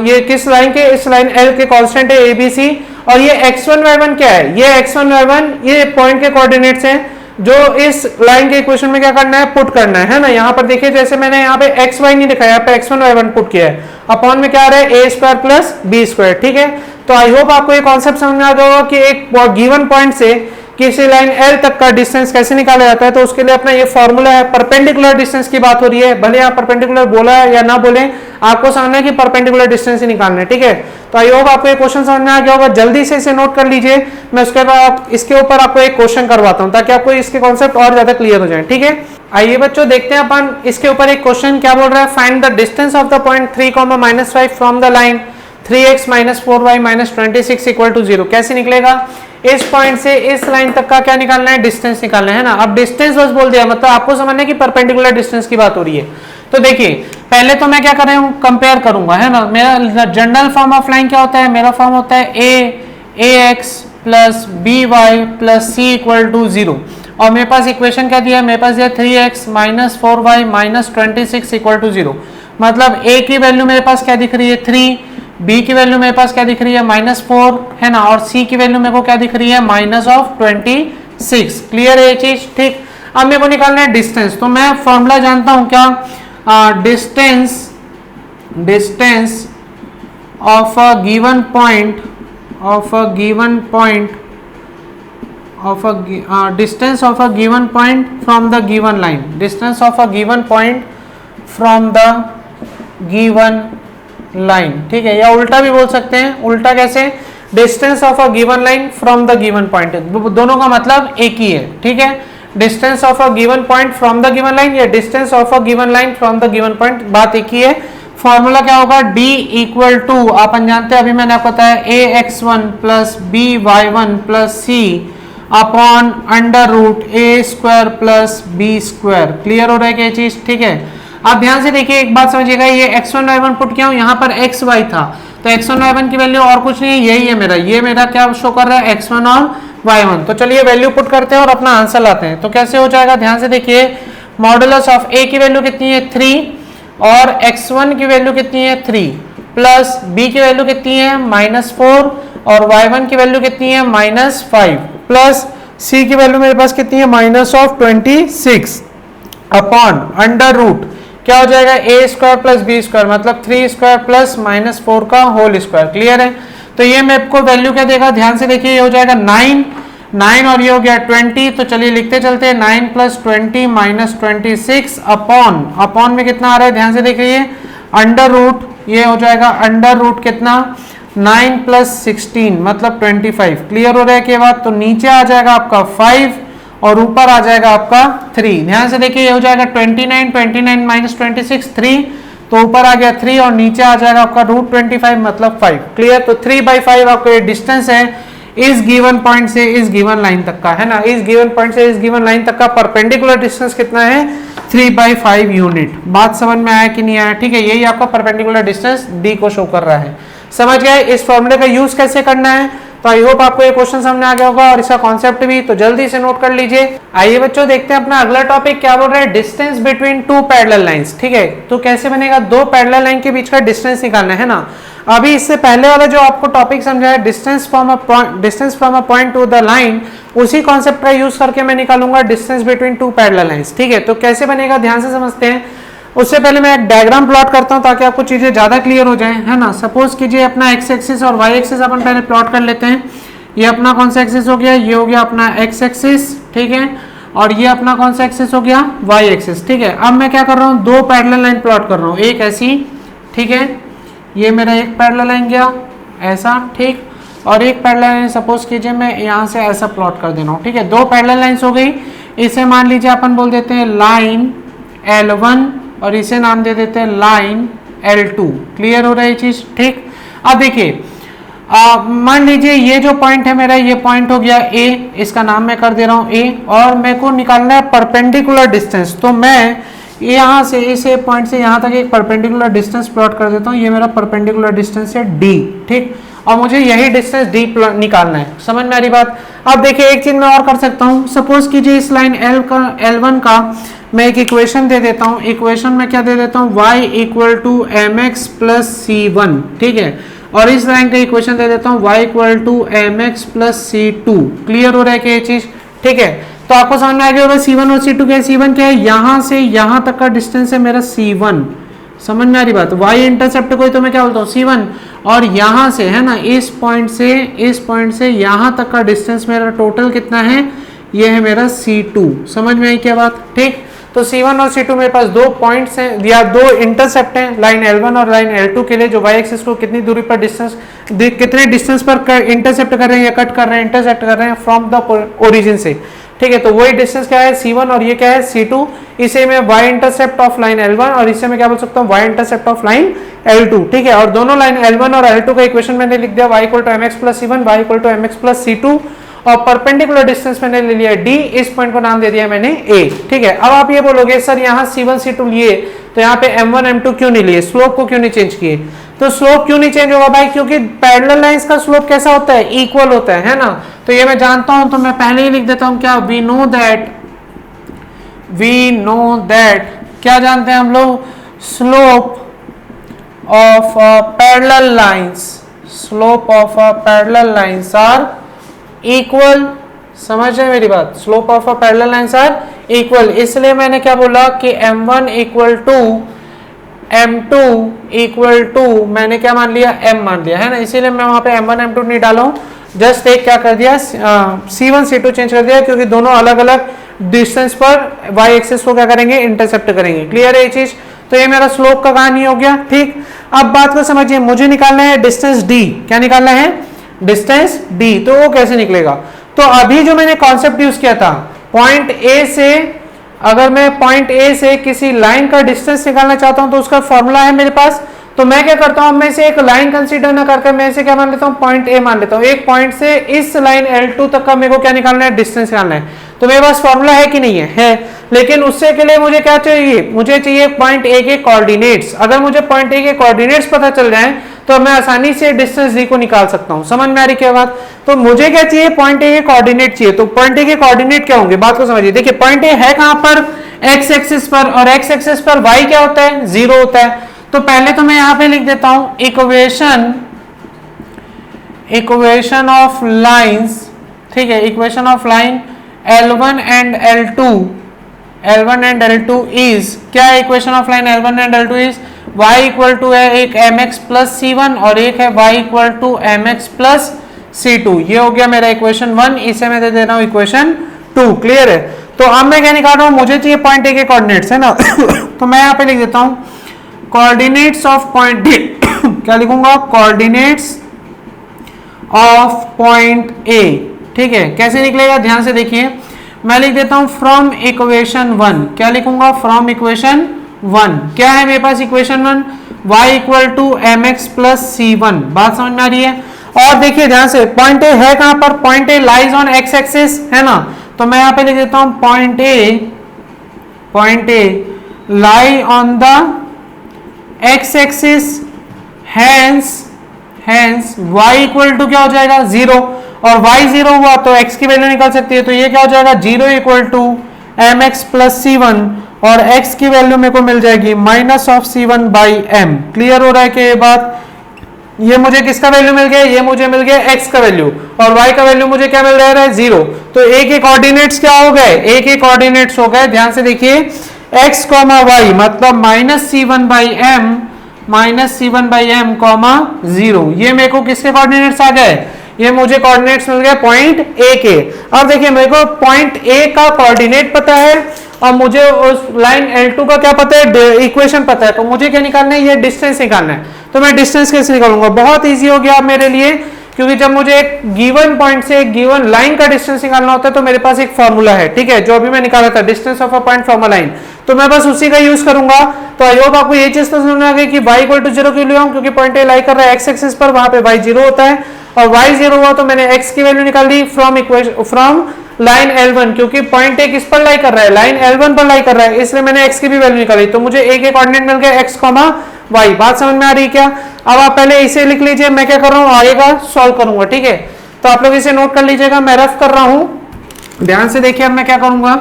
ये किस लाइन के, इस लाइन L के कांस्टेंट है a b c, और ये x1 y1 क्या है, ये x1 y1 ये पॉइंट के कोऑर्डिनेट्स हैं जो इस लाइन के इक्वेशन में क्या करना है, पुट करना है ना। यहाँ पर देखिए जैसे मैंने यहाँ पे एक्स वाई नहीं लिखा है, यहाँ पे x1 y1 पुट किया है, अपॉन में क्या आ रहा है ए स्क्वायर प्लस बी स्क्वायर, ठीक है। तो आई होप आपको ये कॉन्सेप्ट समझ में आ गया होगा कि एक गिवन पॉइंट से किसी लाइन L तक का डिस्टेंस कैसे निकाला जाता है। तो उसके लिए अपना ये फॉर्मूला है, परपेंडिकुलर डिस्टेंस की बात हो रही है, भले आप परपेंडिकुलर बोला है या ना बोले, आपको समझना है कि परपेंडिकुलर डिस्टेंस ही निकालना है, ठीक है। तो आई होप आपको ये क्वेश्चन समझ में आ गया होगा, जल्दी से इसे नोट कर लीजिए, मैं उसके बाद इसके ऊपर आपको एक क्वेश्चन करवाता हूँ ताकि आपको इसके कॉन्सेप्ट और ज्यादा क्लियर हो जाए, ठीक है। आइए बच्चों देखते हैं अपन इसके ऊपर एक क्वेश्चन क्या बोल रहा है, find the distance of the point 3,-5 from the line 3x - 4y - 26 = 0। कैसे निकलेगा, इस पॉइंट से इस लाइन तक का क्या निकालना है, डिस्टेंस निकालना है ना। अब डिस्टेंस बस बोल दिया, मतलब आपको समझना है कि परपेंडिकुलर डिस्टेंस की बात हो रही है। तो देखिए पहले तो मैं क्या कर रहा हूँ, कंपेयर करूंगा, है ना। मेरा जनरल फॉर्म ऑफ लाइन क्या होता है, मेरा फॉर्म होता है ax plus by plus c = 0, और मेरे पास इक्वेशन क्या दिया है, मेरे पास दिया 3x - 4y - 26 = 0। मतलब a की वैल्यू मेरे पास क्या दिख रही है 3, b की वैल्यू मेरे पास क्या दिख रही है -4, है ना, और c की वैल्यू मेरे को क्या दिख रही है -26। क्लियर है ये चीज, ठीक। अब मेरे को निकालना है डिस्टेंस, तो मैं फॉर्मूला जानता हूं क्या, distance of a given point distance of a given point from the given line, distance of a given point from the given line, ठीक है। या उल्टा भी बोल सकते हैं, उल्टा कैसे, distance of a given line from the given point, दोनों का मतलब एक ही है, ठीक है। distance of a given point from the given line या distance of a given line from the given point, बात एक ही है। फॉर्मूला क्या होगा, d = अपन जानते हैं, अभी मैंने आपको बताया ax1 plus by1 plus c upon under root a square plus b square. Clear हो रहा है क्या चीज, ठीक है। आप ध्यान से देखिए, एक बात समझिएगा, ये x1 y1 पुट किया हूं, यहाँ पर x y था, तो x1 y1 की वैल्यू और कुछ नहीं है, यही है मेरा, ये मेरा क्या शो कर रहा है, x1 और y1। तो चलिए वैल्यू पुट करते हैं और अपना आंसर लाते हैं। तो कैसे हो जाएगा, ध्यान से देखिए, मॉडुलस ऑफ a की वैल्यू कितनी है 3 और x1 की वैल्यू कितनी है 3 प्लस b की वैल्यू कितनी है -4 और y1 की वैल्यू कितनी है -5 प्लस c की वैल्यू मेरे पास कितनी है -26 अपॉन अंडर रूट क्या हो जाएगा a square plus b square, मतलब 3 स्क्वायर प्लस -4 का होल स्क्वायर। क्लियर है। तो ये मैं आपको वैल्यू क्या देगा, ध्यान से देखिए, ये हो जाएगा 9 और ये हो गया 20। तो चलिए लिखते चलते हैं, 9 प्लस 20 माइनस 26 अपॉन में कितना आ रहा है, ध्यान से देखिए, अंडर रूट, ये हो जाएगा अंडर रूट कितना 9 प्लस 16 मतलब 25। क्लियर हो रहा है कि बात। तो नीचे आ जाएगा आपका 5 और ऊपर आ जाएगा आपका 3। ध्यान से देखिए, ये हो जाएगा 29 माइनस 26 3, तो ऊपर आ गया 3 और नीचे आ जाएगा आपका रूट 25 मतलब 5। क्लियर। तो 3/5 आपका ये डिस्टेंस है इस गिवन पॉइंट से इस गिवन लाइन तक का, है ना, इस गिवन पॉइंट से इस गिवन लाइन तक का परपेंडिकुलर डिस्टेंस कितना है 3/5 यूनिट। बात समझ में आया कि नहीं आया, ठीक है। यही आपका परपेंडिकुलर डिस्टेंस डी को शो कर रहा है। समझ गए इस फॉर्मूले का यूज कैसे करना है। तो आई होप आपको ये क्वेश्चन समझ आ गया होगा और इसका कॉन्सेप्ट भी, तो जल्दी से नोट कर लीजिए। आइए बच्चों देखते हैं अपना अगला टॉपिक क्या बोल रहा है, distance between two parallel lines. ठीक है, तो कैसे बनेगा, दो पैरेलल लाइन के बीच का डिस्टेंस निकालना है ना। अभी इससे पहले वाला जो आपको टॉपिक समझाया distance from a point to the line, उसी कॉन्सेप्ट का यूज करके मैं निकालूंगा distance between two parallel lines. ठीक है, तो कैसे बनेगा ध्यान से समझते हैं। उससे पहले मैं एक डायग्राम प्लॉट करता हूं ताकि आपको चीजें ज्यादा क्लियर हो जाए, है ना। सपोज कीजिए अपना एक्स एक्सिस और वाई एक्सिस अपन पहले प्लॉट कर लेते हैं। ये अपना कौन सा एक्सिस हो गया, ये हो गया अपना एक्स एक्सिस, ठीक है, और ये अपना कौन सा एक्सिस हो गया, वाई एक्सिस। ठीक है, अब मैं क्या कर रहा हूँ, दो पैरेलल लाइन प्लॉट कर रहा हूँ, एक ऐसी, ठीक है, ये मेरा एक पैरेलल लाइन गया ऐसा, ठीक, और एक पैरेलल लाइन सपोज कीजिए मैं यहाँ से ऐसा प्लॉट कर दे रहा हूँ। ठीक है, दो पैरेलल लाइंस हो गई। इसे मान लीजिए अपन बोल देते हैं लाइन L1 और इसे नाम दे देते हैं लाइन L2। क्लियर हो रहा है ये चीज, ठीक। अब देखिए मान लीजिए ये जो पॉइंट है मेरा, ये पॉइंट हो गया A, इसका नाम मैं कर दे रहा हूँ A, और मेरे को निकालना है परपेंडिकुलर डिस्टेंस। तो मैं यहाँ से इस पॉइंट से यहाँ तक एक परपेंडिकुलर डिस्टेंस प्लॉट कर देता हूँ। ये मेरा परपेंडिकुलर डिस्टेंस है D, ठीक, और मुझे यही डिस्टेंस D निकालना है। समझ में आ रही बात। अब देखिए एक चीज मैं और कर सकता हूँ, सपोज कीजिए इस लाइन L1 का मैं एक इक्वेशन दे देता हूँ। इक्वेशन में क्या दे देता हूँ, y equal to mx plus C1, ठीक है, और इस लाइन का इक्वेशन दे देता हूँ y equal to mx plus C2। Clear हो रहा है कि ये चीज, ठीक है। तो आपको समझ में आ गया होगा C1 और C2 क्या है। C1 क्या है, यहाँ से यहाँ तक का डिस्टेंस है मेरा C1। समझ में आ रही बात। y इंटरसेप्ट को तो मैं क्या बोलता हूँ C1, और यहाँ से, है ना, इस पॉइंट से यहाँ तक का डिस्टेंस मेरा टोटल कितना है, ये है मेरा C2। समझ में आई क्या बात, ठीक। तो C1 और C2 मेरे पास दो पॉइंट्स हैं या दो इंटरसेप्ट हैं लाइन L1 और लाइन L2 के लिए, जो y एक्सिस को कितनी दूरी पर डिस्टेंस, कितने डिस्टेंस पर इंटरसेप्ट कर रहे हैं या कट कर रहे हैं, इंटरसेप्ट कर रहे हैं फ्रॉम द ओरिजिन से। ठीक है, तो वही डिस्टेंस क्या है C1 और ये क्या है C2। इसे मैं y intercept of line L1 और इसे मैं क्या बोल सकता हूँ, y intercept of line L2। ठीक है, और दोनों लाइन L1 और L2 का इक्वेशन मैंने लिख दिया, y equal to mx plus C1, y equal to mx plus C2, और परपेंडिकुलर डिस्टेंस मैंने ले लिया D, इस पॉइंट को नाम दे दिया मैंने A। ठीक है, अब आप ये बोलोगे सर यहाँ C1 C2 लिए तो यहाँ पे M1 M2 क्यों नहीं लिए, स्लोप को क्यों नहीं चेंज किए। तो स्लोप क्यों नहीं चेंज होगा भाई, क्योंकि पैरेलल लाइंस का स्लोप कैसा होता है, इक्वल होता है ना। तो ये मैं जानता हूं, तो मैं पहले ही लिख देता हूं क्या, वी नो दैट क्या जानते हैं हम लोग, slope of parallel lines are equal. समझ रहे मेरी बात, slope of parallel lines are equal. इसलिए मैंने क्या बोला कि M1 equal to M2 equal to, मैंने क्या मान लिया, M मान लिया, है ना। इसीलिए मैं वहां पे M1 M2 नहीं डाला हूं, जस्ट एक क्या कर दिया, C1 C2 चेंज कर दिया, क्योंकि दोनों अलग अलग डिस्टेंस पर y एक्सिस को क्या करेंगे, इंटरसेप्ट करेंगे। क्लियर है ये चीज। तो ये मेरा स्लोप का कहानी हो गया, ठीक। अब बात को समझिए, मुझे निकालना है डिस्टेंस D। क्या निकालना है, डिस्टेंस D। तो वो कैसे निकलेगा, तो अभी जो मैंने कॉन्सेप्ट यूज किया था, पॉइंट A से, अगर मैं पॉइंट A से किसी लाइन का डिस्टेंस निकालना चाहता हूं तो उसका फॉर्मूला है मेरे पास। तो मैं क्या करता हूं, मैं इसे एक लाइन कंसीडर ना करके मैं इसे क्या मान लेता हूं, पॉइंट A मान लेता हूं। एक पॉइंट से इस लाइन L2 तक का मेरे को क्या निकालना है, डिस्टेंस निकालना है। तो मेरे पास फॉर्मूला है कि नहीं है लेकिन उससे के लिए मुझे क्या चाहिए, मुझे चाहिए पॉइंट ए के कोऑर्डिनेट्स। अगर मुझे पॉइंट ए के कोऑर्डिनेट्स पता चल जाए तो मैं आसानी से डिस्टेंस डी को निकाल सकता हूं। समझ में आ रही क्या बात? तो मुझे क्या चाहिए, पॉइंट ए के कोऑर्डिनेट चाहिए। तो पॉइंट ए के कोऑर्डिनेट क्या होंगे, बात को समझिए। देखिए पॉइंट ए है कहां पर, एक्स एक्सिस पर, और एक्स एक्सिस पर वाई क्या होता है, 0 होता है। तो पहले तो मैं यहां पे लिख देता हूं इक्वेशन ऑफ लाइंस, ठीक है, equation of line L1 and L2 is क्या है, equation of line L1 and L2 is y equal to है एक mx प्लस c1 और एक है y equal to mx plus c2। ये हो गया मेरा इक्वेशन 1, इसे मैं दे दे रहा हूं इक्वेशन 2। क्लियर है? तो अब मैं क्या निकाल रहा हूं, मुझे चाहिए पॉइंट ए के कोऑर्डिनेट्स, है ना। तो मैं यहां पे लिख देता हूं कोऑर्डिनेट्स ऑफ पॉइंट ए। क्या लिखूंगा, कोऑर्डिनेट्स ऑफ पॉइंट ए। ठीक है, कैसे निकलेगा ध्यान से देखिए। मैं लिख देता हूं फ्रॉम इक्वेशन 1। क्या लिखूंगा, फ्रॉम इक्वेशन 1। क्या है मेरे पास equation 1, y equal to m x plus c1। बात समझ में आ रही है? और देखिए ध्यान से, पॉइंट ए है कहां पर, point a lies on x axis, है ना। तो मैं यहां पे लिख देता हूं point a lie on the x axis, hence y equal to क्या हो जाएगा, 0। और y 0 हुआ तो x की वैल्यू निकल सकती है। तो ये क्या हो जाएगा, 0 equal to m x plus c1, और x की वैल्यू मेरे को मिल जाएगी minus of c1 by m। Clear हो रहा है कि ये बात, ये मुझे किसका वैल्यू मिल गया, ये मुझे मिल गया x का वैल्यू, और y का वैल्यू मुझे क्या मिल रहा है, 0। तो a के कोऑर्डिनेट्स क्या हो गए, a के कोऑर्डिनेट्स हो गए, ध्यान से देखिए, x कॉमा y मतलब minus c1 by m comma 0। ये मेरे को किसके कोऑर्डिनेट्स आ गए, ये मुझे कोऑर्डिनेट्स मिल गए पॉइंट ए के। अब देखिए मेरे को पॉइंट ए का कोऑर्डिनेट पता है और मुझे उस लाइन L2 का क्या पता है, इक्वेशन पता है। तो मुझे क्या निकालना है, ये डिस्टेंस निकालना है। तो मैं डिस्टेंस कैसे निकालूंगा, बहुत इजी हो गया मेरे लिए, क्योंकि जब मुझे एक गिवन पॉइंट से एक गिवन लाइन का डिस्टेंस निकालना होता है तो मेरे पास एक फॉर्मूला है, ठीक है, जो अभी मैं निकाला था, distance of a point from a line. तो मैं बस उसी का यूज करूंगा। तो आई होप आपको ये चीज तो समझ में आ गई कि y इक्वल टू 0 क्यों लिया हूं, क्योंकि पॉइंट ए लाई कर रहा है एक्स एक्सिस पर, वहां पे y 0 होता है, और y 0 हुआ तो मैंने x की वैल्यू निकाल दी फ्रॉम लाइन L1, क्योंकि पॉइंट ए किस पर लाई कर रहा है, लाइन L1 पर लाई कर रहा है, इसलिए मैंने x की भी वैल्यू निकाली। तो मुझे a के कोऑर्डिनेट मिल गए x, y। बात समझ में आ रही क्या? अब आप पहले इसे लिख लीजिए, मैं क्या कर रहा हूं, आगे का सॉल्व करूंगा, ठीक है। तो आप लोग इसे नोट कर लीजिएगा, मैं रफ कर रहा हूं, ध्यान से देखिए। अब मैं क्या करूंगा,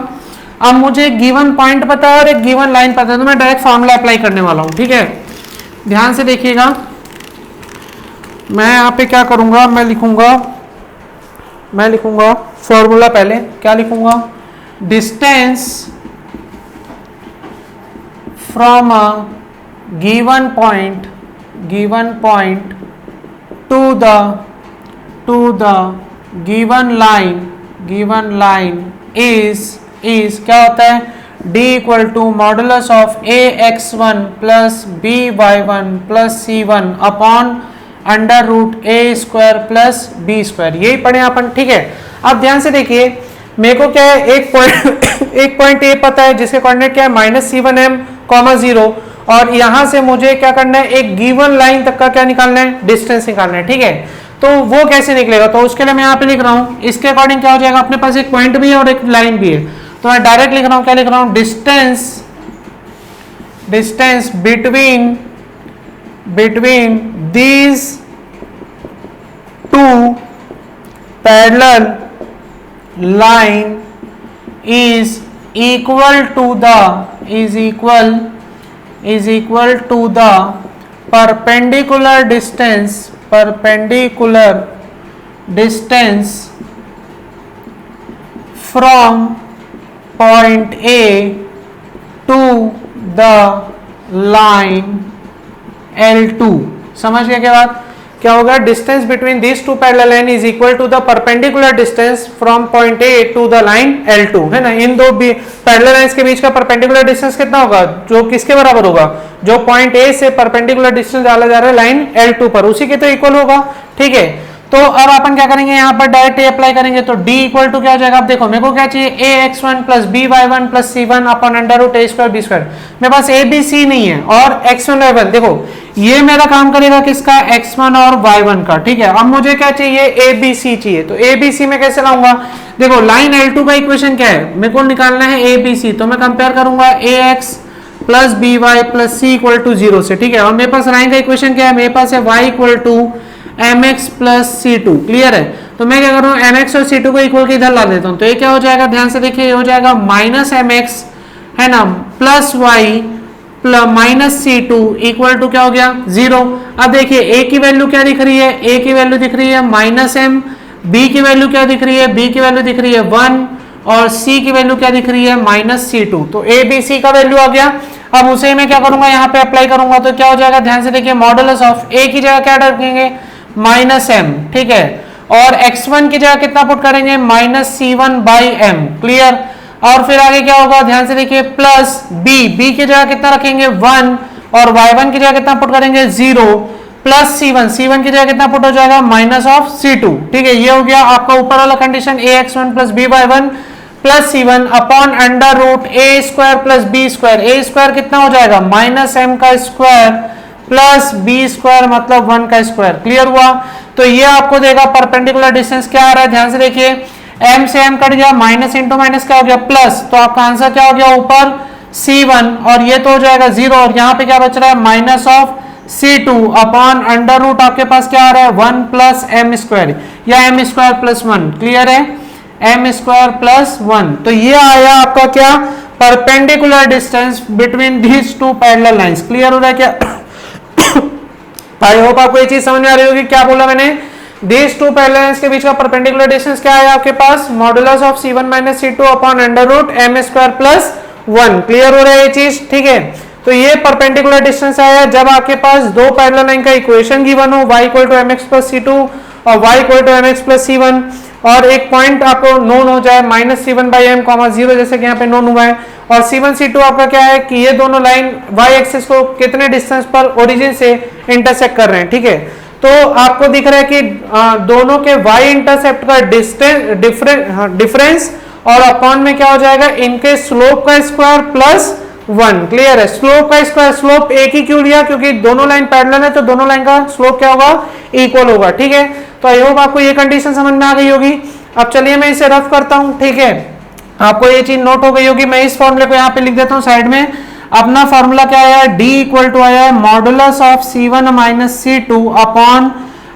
अब मुझे गिवन पॉइंट पता है और एक गिवन लाइन पता है, तो मैं डायरेक्ट फॉर्मूला अप्लाई करने वाला हूं, ठीक है। ध्यान से देखिएगा, मैं यहाँ पे क्या करूंगा, मैं लिखूंगा फॉर्मूला। पहले क्या लिखूंगा, distance from a given point to the given line is क्या होता है, d equal to modulus of ax1 plus by1 plus c1 upon under root a square plus b square. यही पढ़े अपन, ठीक है। अब ध्यान से देखिए, मेरे को क्या है, एक पॉइंट ए पता है जिसके कोऑर्डिनेट क्या है, माइनस c1m कॉमा 0, और यहां से मुझे क्या करना है, एक गिवन लाइन तक का क्या निकालना है, डिस्टेंस निकालना है, ठीक है। तो वो कैसे निकलेगा, तो उसके लिए मैं यहाँ पे लिख रहा हूँ, इसके अकॉर्डिंग क्या हो जाएगा, अपने पास एक पॉइंट भी है और एक लाइन भी है। तो मैं डायरेक्ट लिख रहा हूँ, क्या लिख रहा हूँ, distance between these two parallel line is equal to the perpendicular distance from point A to the line L2। समझ गया क्या बात, क्या होगा, distance between this two parallel line is equal to the perpendicular distance from point a to the line L2, है ना। इन दो पैरेलल लाइंस के बीच का परपेंडिकुलर डिस्टेंस कितना होगा, जो किसके बराबर होगा, जो पॉइंट ए से परपेंडिकुलर डिस्टेंस डाला जा रहा है लाइन L2 पर, उसी के तो इक्वल होगा, ठीक है। तो अब अपन क्या करेंगे, यहाँ पर डायरेक्ट अप्लाई करेंगे, तो d इक्वल टू क्या हो जाएगा, अब देखो मेरे को क्या चाहिए, ax1 plus by1 plus c1 upon under root a square b square. मेरे पास a b c नहीं है और x1 y1, देखो ये मेरा काम करेगा किसका, x1 और y1 का, ठीक है। अब मुझे क्या चाहिए, a b c चाहिए, तो a b c में कैसे लाऊंगा, देखो लाइन L2 का इक्वेशन क्या है, मेरे को निकालना है a b c, तो मैं कंपेयर करूंगा ax plus B Y plus C equal to 0 से, ठीक है। और मेरे पास लाइन का इक्वेशन क्या है, मेरे पास है y equal to m x plus c two, clear है। तो मैं क्या कर रहा हूँ, एम एक्स और सी टू को इक्वल के इधर ला देता हूँ, तो ये क्या हो जाएगा, ध्यान से देखिए, ये हो जाएगा माइनस एम एक्स है ना plus y plus minus c two equal to क्या हो गया 0। अब देखिए ए की वैल्यू क्या दिख रही है, ए की वैल्यू दिख रही है माइनस एम, बी की वैल्यू क्या दिख रही है, बी की वैल्यू दिख रही है 1 और सी की वैल्यू क्या दिख रही है माइनस सी टू। तो ए बी सी का वैल्यू आ गया। अब उसे मैं क्या करूंगा, यहाँ पे अप्लाई करूंगा, तो क्या हो जाएगा, ध्यान से देखिए, मॉडुलस ऑफ ए की जगह क्या रखेंगे माइनस एम, ठीक है, और x1 की जगह कितना पुट करेंगे minus c one by m, clear. और फिर आगे क्या होगा, ध्यान से देखिए, प्लस बी, बी की जगह कितना रखेंगे 1 और y1 की जगह कितना पुट करेंगे 0 प्लस c1, c1 की जगह कितना पुट हो जाएगा माइनस ऑफ c2, ठीक है। ये हो गया आपका ऊपर वाला condition, ax1 plus by1 plus c1 upon under root a square plus b square, a square कितना हो जाएगा माइनस m का स्क्वायर प्लस b स्क्वायर मतलब 1 का स्क्वायर, क्लियर हुआ। तो ये आपको देगा परपेंडिकुलर डिस्टेंस क्या आ रहा है, ध्यान से देखिए, m से m कट गया, माइनस इंटू माइनस क्या हो गया प्लस, तो आपका आंसर क्या हो गया ऊपर c1 और ये तो हो जाएगा 0 और यहाँ पे क्या बच रहा है minus of c2 upon under root आपके पास क्या आ रहा है 1 प्लस एम स्क्वायर या m स्क्वायर प्लस 1, क्लियर है, एम स्क्वायर प्लस 1। तो ये आया आपका क्या, perpendicular distance between these two parallel lines, clear हो रहा है क्या। आई होप आपको ये चीज समझ में आ रही होगी, क्या बोला मैंने, दीज टू पैरेलल लाइंस के बीच का परपेंडिकुलर डिस्टेंस क्या है आपके पास, modulus of c1 minus c2 upon under root m square plus 1, clear हो रहा है ये चीज, ठीक है। तो ये परपेंडिकुलर डिस्टेंस आया जब आपके पास दो पैरेलल लाइन का इक्वेशन गिवन हो, y equal to mx plus c2 और y equal to mx plus c1 और एक पॉइंट आपको नोन हो जाए minus c one by m comma 0, जैसे कि यहाँ पे नोन हुआ है, और c1 c2 आपका क्या है कि ये दोनों लाइन y एक्सिस को कितने डिस्टेंस पर ओरिजिन से इंटरसेक्ट कर रहे हैं, ठीक है। तो आपको दिख रहा है कि दोनों के y इंटरसेप्ट का डिफरेंस और अपॉन में क्या हो जाएगा, इनके स्लोप का स्क्वायर प्लस 1, क्लियर है। स्लोप का स्क्वायर, स्लोप एक ही क्यों लिया, क्योंकि दोनों लाइन पैरेलल है तो दोनों लाइन का स्लोप क्या होगा इक्वल होगा, ठीक है। तो आई होप आपको ये कंडीशन समझ में आ गई होगी। अब चलिए मैं इसे रफ करता हूं, ठीक है, आपको ये चीज नोट हो गई होगी। मैं इस फॉर्मूले को यहाँ पे लिख देता हूँ साइड में। अपना फॉर्मूला क्या आया है, d इक्वल टू आया है modulus of c1 minus c2 upon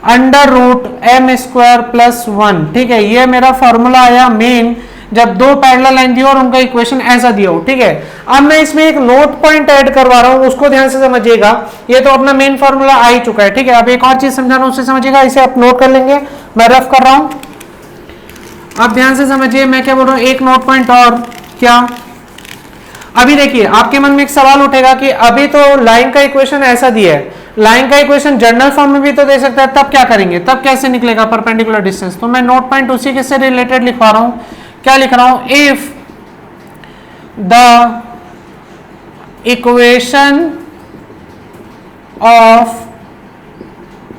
under root m square plus 1, ठीक है। ये मेरा फॉर्मूला आया मेन जब दो पैरेलल लाइन दी और उनका इक्वेशन ऐसा दिया हो, ठीक है। अब मैं इसमें एक नोट पॉइंट ऐड करवा रहा हूं, उसको ध्यान से समझिएगा। ये तो अपना मेन फॉर्मूला आ ही चुका है, ठीक है। अब एक और चीज समझाना, उससे समझिएगा, इसे आप नोट कर लेंगे, मैं रफ कर रहा हूं। अब ध्यान से समझिए मैं क्या बोल रहा हूं, एक नोट पॉइंट और क्या, अभी देखिए आपके मन में एक सवाल उठेगा कि अभी तो लाइन का इक्वेशन ऐसा दिया है, लाइन का इक्वेशन जनरल फॉर्म में भी तो दे सकता है, तब क्या करेंगे, तब कैसे निकलेगा परपेंडिकुलर डिस्टेंस। तो मैं नोट पॉइंट उसी के से रिलेटेड लिखवा रहा हूं, क्या लिख रहा हूं, if the equation of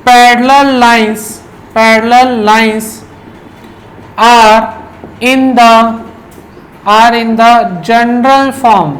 parallel lines are in the general form,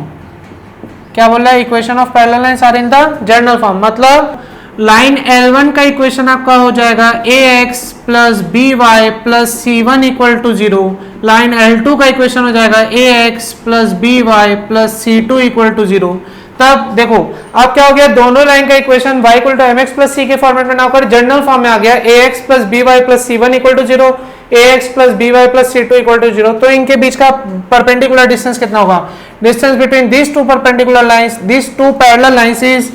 क्या बोल रहा है, equation of parallel lines are in the general form, मतलब लाइन L1 का इक्वेशन आपका हो जाएगा ax plus B Y plus c one equal to 0, line L2 का इक्वेशन हो जाएगा ax plus B Y plus c two equal to 0। तब देखो अब क्या हो गया, दोनों लाइन का equation y equal to m x plus c के फॉर्मेट में ना कर जनरल फॉर्म में आ गया, ax plus B Y plus c one equal to 0, ax plus B Y plus c two equal to 0। तो इनके बीच का परपेंडिकुलर डिस्टेंस कितना होगा, distance between this two perpendicular lines, this two parallel lines is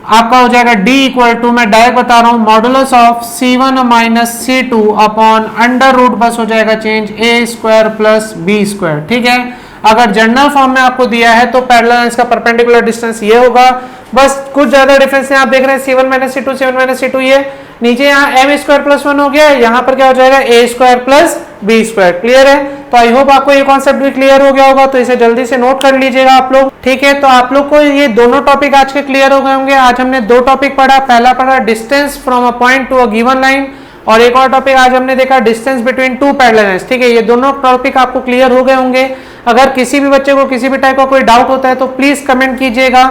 आपका हो जाएगा d इक्वल टू, मैं डायरेक्ट बता रहा हूं, modulus of c1 minus c2 upon under root, बस हो जाएगा change a square plus b square, ठीक है। अगर जनरल फॉर्म में आपको दिया है तो पैरेलल लाइंस का परपेंडिकुलर डिस्टेंस ये होगा, बस कुछ ज्यादा डिफरेंस है, आप देख रहे हैं c1 minus c2 c1 minus c2, ये नीचे यहाँ m स्क्वायर प्लस 1 हो गया, यहाँ पर क्या हो जाएगा a square plus b square, clear है। तो आई होप आपको ये कॉन्सेप्ट भी क्लियर हो गया होगा, तो इसे जल्दी से नोट कर लीजिएगा आप लोग, ठीक है। तो आप लोग को ये दोनों टॉपिक आज के क्लियर हो गए होंगे। आज हमने दो टॉपिक पढ़ा, पहला पढ़ा distance from a point to a given line और एक और टॉपिक आज हमने देखा distance between two parallel lines. ठीक है, ये दोनों टॉपिक आपको क्लियर हो गए होंगे। अगर किसी भी बच्चे को किसी भी टाइप का कोई डाउट होता है तो प्लीज कमेंट कीजिएगा,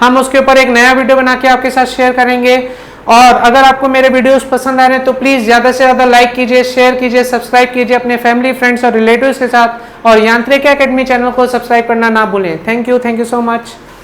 हम उसके ऊपर एक नया वीडियो बना के आपके साथ शेयर करेंगे। और अगर आपको मेरे वीडियोस पसंद आ रहे हैं तो प्लीज ज्यादा से ज्यादा लाइक कीजिए, शेयर कीजिए, सब्सक्राइब कीजिए अपने फैमिली, फ्रेंड्स और रिलेटिव्स के साथ, और यांत्रिकी एकेडमी चैनल को सब्सक्राइब करना ना भूलें। Thank you so much.